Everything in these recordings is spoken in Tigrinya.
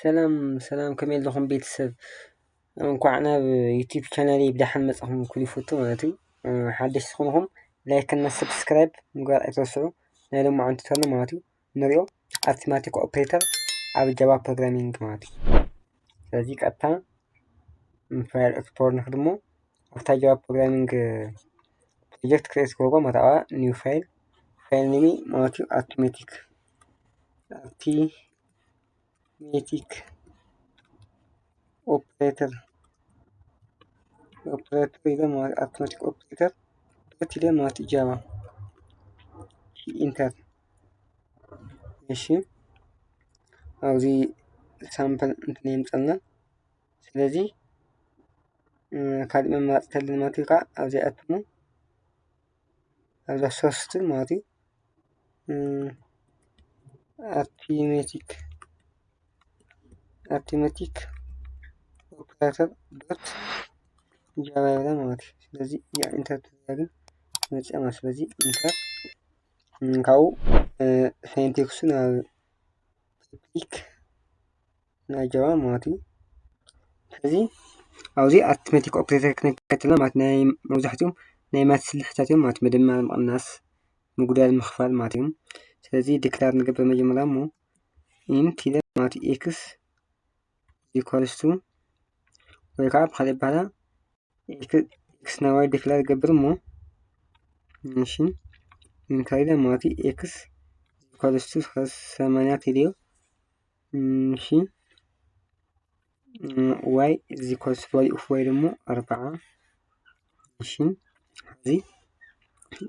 ሰላም ከመይ ኣለኹም ቤተሰብ እንኳዕ ናብ ዩቲዩብ ቻናለይ ብደሓን መጻኹም ኩሉ ይፈቱ ማለት እዩ። ሓደሽቲ ዝኾንኩም ላይክ እና ሰብስክራይብ ምግባር ኣይትረስዑ። ናይ ሎማዓንቲ ተሎ ማለት እዩ ንሪኦ ኣርትማቲክ ኦፕሬተር ኣብ ጃቫ ፕሮግራሚንግ ማለት እዩ። ስለዚ ቀጥታ ፋይል ኤክስፕሎር ንክድሞ ኣብታ ጃቫ ፕሮግራሚንግ ፕሮጀክት ክሬት ክገብሮ ማለት ኒው ፋይል ኔም ማለት እዩ አርትሜቲክ ኦፕሬተር ኢለ ማለት አርትሜቲክ ኦፕሬተር ዶት ኢለ ማለት ጃቫ ኢንተር እሺ ኣብዚ ሳምፕል እንትን የምፀልና ስለዚ ካልእ መምራፂ እንተልዩና ማለት እዩ ከዓ ኣብዚ ኣትሙ ኣብዛ ሶስት ማለት እዩ አርትሜቲክ ኦፕሬተር ዶት ጃቫ ይብላ ማለት እዩ። ስለዚ ኢንተር ተደርግን መፅኣ ማለት ስለዚ ኢንተር ካብኡ ሲንቴክሱ ናብ ፐብሊክ ናይ ጃቫ ማለት እዩ። ስለዚ ኣብዚ አርትሜቲክ ኦፕሬተር ክንከተልና ማለት ናይ መብዛሕትኦም ናይ ማት ስልሕታት እዮም ማለት ምድማር፣ ምቅናስ፣ ምግዳል፣ ምክፋል ማለት እዮም። ስለዚ ዲክላር ንገብር መጀመርያ እሞ ኢንት ኢለ ማለት ኤክስ ኢኳልስ ቱ ወይ ከዓ ብካልእ ኣበሃህላ ኤክስ ናይ ዋይ ዲክላር ገብር እሞ እሺ ኢንተር ኢለ ማለት ኤክስ ኢኳልስ ቱ 80 ተልዮ እሺ ዋይ ኢኳልስ ቱ ቫልዩ ኦፍ ዋይ ደግሞ 40 እሺ እዚ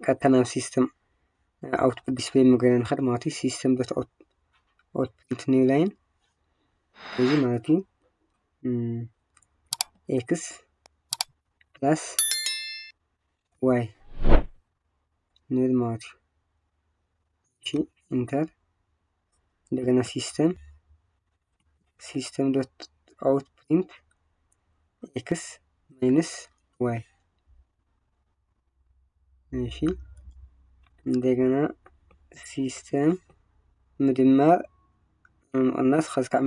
ቀጥታ ናብ ሲስተም አውትፑት ዲስፕሌይ ምግባር ንክእል ማለት እዩ። ሲስተም ዶት አውትፑት ኒው ላይን እዚ ማለት እዩ ኤክስ ፕላስ ዋይ ንብል ማለት እዩ። እሺ ኢንተር እንደገና ሲስተም ዶት አውት ፕሪንት ኤክስ ማይነስ ዋይ እሺ እንደገና ሲስተም ምድማር ምቅናስ ከዚ ከዓ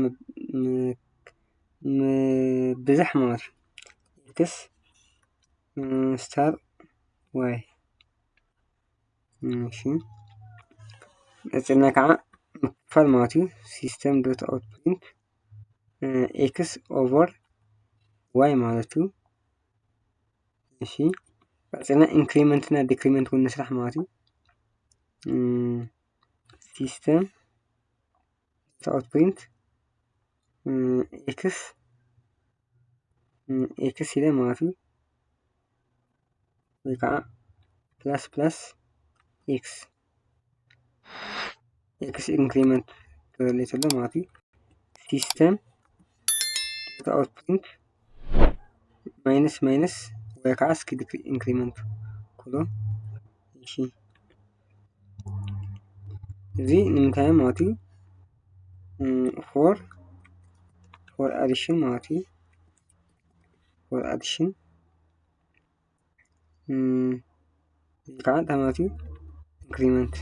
ምብዛሕ ማለት እዩ ኤክስ ስታር ዋይ እሺ ቀፂልና ከዓ ምክፋል ማለት እዩ። ሲስተም ዶት አውት ፕሪንት ኤክስ ኦቨር ዋይ ማለት እዩ። እሺ ቀፂልና ኢንክሪመንት እና ዲክሪመንት እውን ንስራሕ ማለት እዩ። ሲስተም ዶት አውት ፕሪንት ኤክስ ኢለ ማለት እዩ ወይ ከዓ ፕላስ ፕላስ ኤክስ ኢንክሪመንት ክበሃል ተሎ ማለት እዩ። ሲስተም ዶት አውት ፕሪንት ማይነስ ማይነስ ወይ ከዓ እስኪ ኢንክሪመንት ኩሎ እሺ እዚ ንምንታይ ማለት እዩ ፎር አዲሽን ማለት እዩ ፎር አዲሽን እዚ ከዓ እንታይ ማለት እዩ ኢንክሪመንት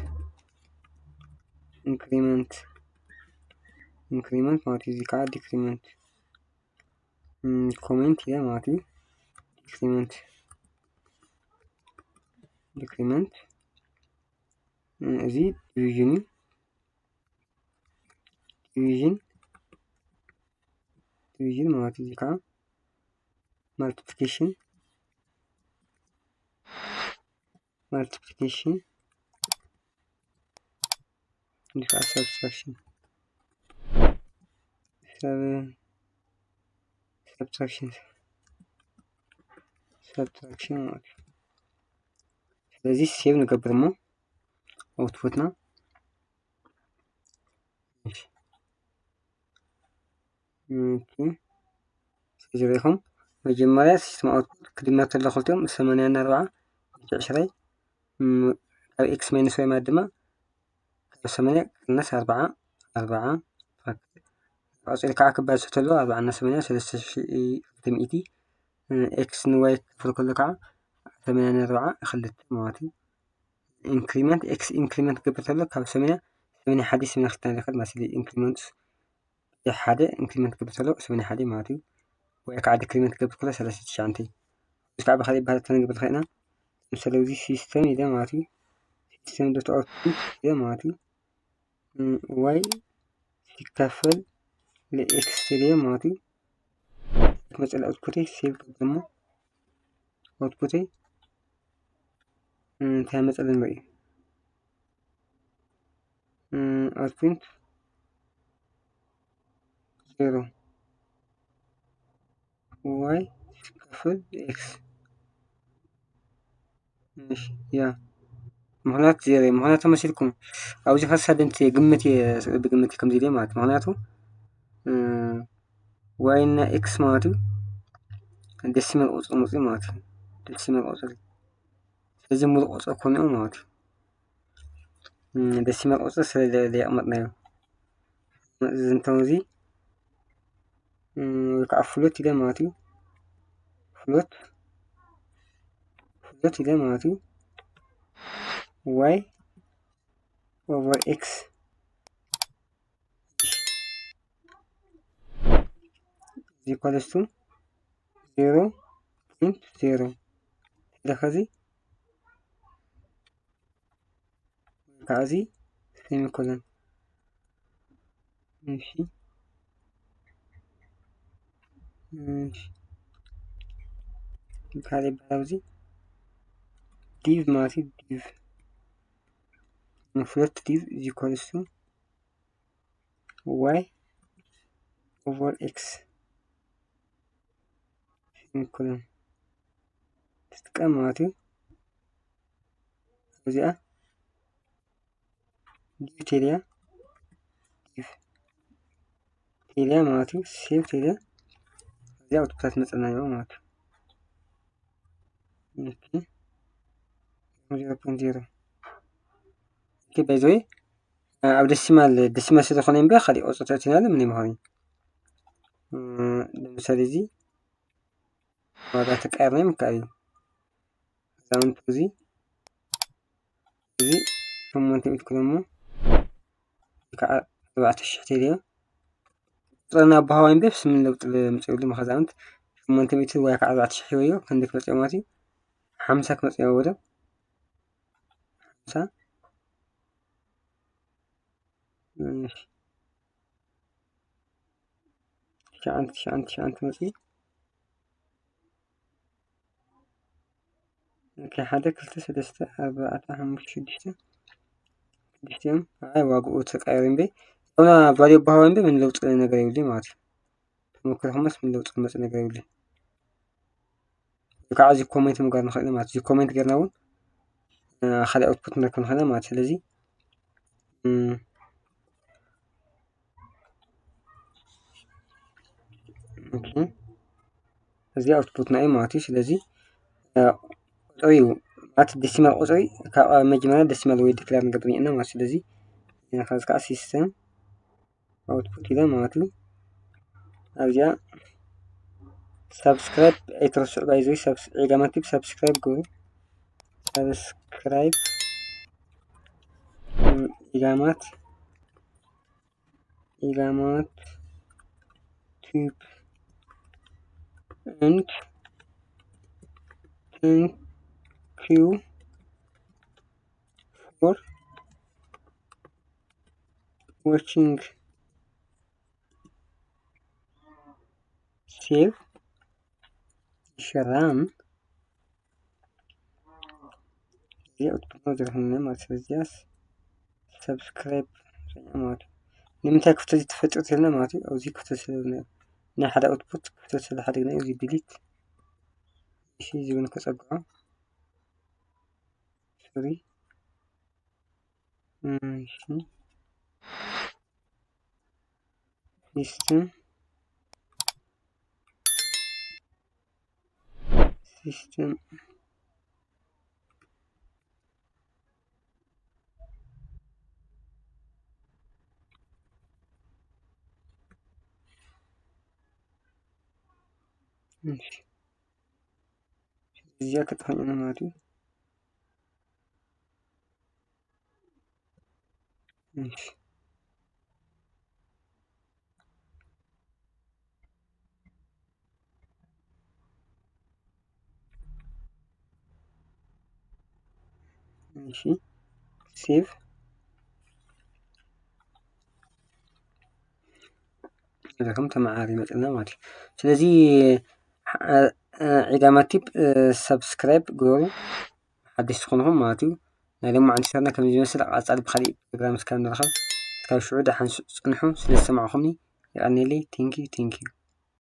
ማለት እዩ። እዚ ከዓ ዲክሪመንት ኮሜንት ኢለ ማለት እዩ ዲክሪመንት እዚ ዲቪዥን ማለት እዩ። እዚ ከዓ ማልቲፕሊኬሽን እዚ ከዓ ሰብትራክሽን ማለት እዩ። ስለዚ ሴቭ ንገብር እሞ አውትፑትና ስለዚሪኢኹም መጀመርያ ሲስተም አውትፑት ክድመር ተሎ ክልቲኦም 80 እና 40 ብትዕሽራይ ካብ ኤክስ ማይነስ ዋይ ማለት ድማ ካብ 80 ክቅነስ 40 ቀፂሉ ከዓ ክባዝሕ ተሎ 40 እና 80 3200 ኤክስ ንዋይ ክፍል ከሎ ከዓ 80 እና 40 ክልተ ማለት እዩ። ኢንክሪመንት ኤክስ ኢንክሪመንት ክገብር ተሎ ካብ 80 81 82 ማለት እዩ። ኢንክሪመንት ሓደ ኢንክሪመንት ክገብር ከሎ 81 ማለት እዩ ወይ ከዓ ዲክሪመንት ክገብር ከሎ 39 እዚ ከዓ ብካሊእ ባህሪ ክንገብር ንክእል ኢና ለምሳሌ እዚ ሲስተም ኢለ ማለት እዩ ሲስተም ዶት አውትፑት ኢለ ማለት እዩ ዋይ ሲካፈል ለኤክስ ኢለ ማለት እዩ ክመፅእ አውትፑተይ ሴቭ ደሞ አውትፑተይ እንታይ መፀለይ ንርኢ አውትፑት 0 ዋይ ሲካፈል ኤክስ እሺ ያ ምክንያቱ ዜሮ ምክንያቱ መሲልኩም ኣብዚ ከሳደንቲ ግምት ብግምት ከምዚ ኢለ ማለት ምክንያቱ ዋይ እና ኤክስ ማለት እዩ ደሲማል ቁፅሪ መፅኡ ማለት እዩ ደሲማል ቁፅሪ ስለዚ ሙሉእ ቁፅሪ ኮይኑ ማለት እዩ ደሲማል ቁፅሪ ስለዘይቀመጥናዮ እዚ እንተው እዚ ወይ ከዓ ፍሎት ኢለ ማለት እዩ ፍሎት ኢለ ማለት እዩ ዋይ ኦቨር ኤክስ is equals to 0.0 ስለዚ ከዚ ሴሚኮሎን እሺ ካለ ባውዚ ዲቭ ማለት ዲቭ ፍሎት ዲቭ is equals to y over x ሴሚኮሎን ትጥቀም ማለት እዩ እዚኣ ዲቭ ቴልያ ማለት እዩ ሴቭ ቴልያ እዚኣ አውትፑት መፀናዮ ማለት እዩ ኦኬ 0.0 ኦኬ ባይ ዘ ወይ ኣብ ደሲማል ስለዝኮነ እምበር ካሊእ ቁፅሪ ተእቲና ምን ይምዃን ለምሳሌ እዚ ዋጋ ተቀያይርና ምካል እዩ ዛውንት እዚ 800 ክሎ እሞ ከዓ 4000 ቴልያ ቁፅርና ኣባሃዋይ እምበር ስምን ለውጢ ምፅኡ ሉ መኸዛውንት 800 ወይ ከዓ 4000 ሂበዮ ክንዲ ክመፅኦ ማለት እዩ 50 ክመፅኦ ወደ 50 9 መፅኡ ሓደ 2 3 4 5 6 6 አይ ዋግኡ ተቀያይሩ እምበር ona ቫልዩ ባሃው እምበር ምን ለውጥ ነገር የብሉኝ ማለት እዩ ተሞክረኩምስ ምን ለውጥ ዝመፅእ ነገር የብሉኝ ከዓ እዚ ኮሜንት ምግባር ንክእል ማለት እዩ ኮሜንት ጌርና እውን ካሊእ አውትፑት ንረክብ ንክእል ማለት ስለዚ ኦኬ እዚ አውትፑት ናይ ማለት እዩ ስለዚ ቁፅሪ ማለት ደሲማል ቁፅሪ ካብ መጀመርያ ደሲማል ወይ ዲክላር ንገብር ኢና ማለት ስለዚ ከዚ ከዓ ሲስተም አውትፑት ኢለ ማለት እዩ ኣብዚኣ ሰብስክራይብ ኣይትርስዑ ባይ ዘ ወይ ዒጋማቲ ሰብስክራይብ ግበሩ ሰብስክራይብ ዒጋማት ቲዩብ and thank you for watching save share output ዝረክብና ማለት ስለዚያ ሰብስክራይብ ማለት ንምንታይ ክፍተት ተፈጥሮ ተልና ማለት እዩ ኣብዚ ክፍተት ስለዝና ናይ ሓደ አውትፑት ክፍተት ስለ ሓደግና እዚ ዲሊት እሺ ዝውን ከፀግዖ ሶሪ ሲስተም እዚያ ከተፈኘነ ማለት እዩ ماشي سيف إذا كنت معاري مثلا ماتي سلازي إذا ما تيب سبسكرايب قولوا حدش تكونهم ماتي لما عندي سرنا كم يجي مثلا أسأل بخلي برنامج كان نرخب كان شعور ده حنسنحو سلسة معهم يعني لي thank you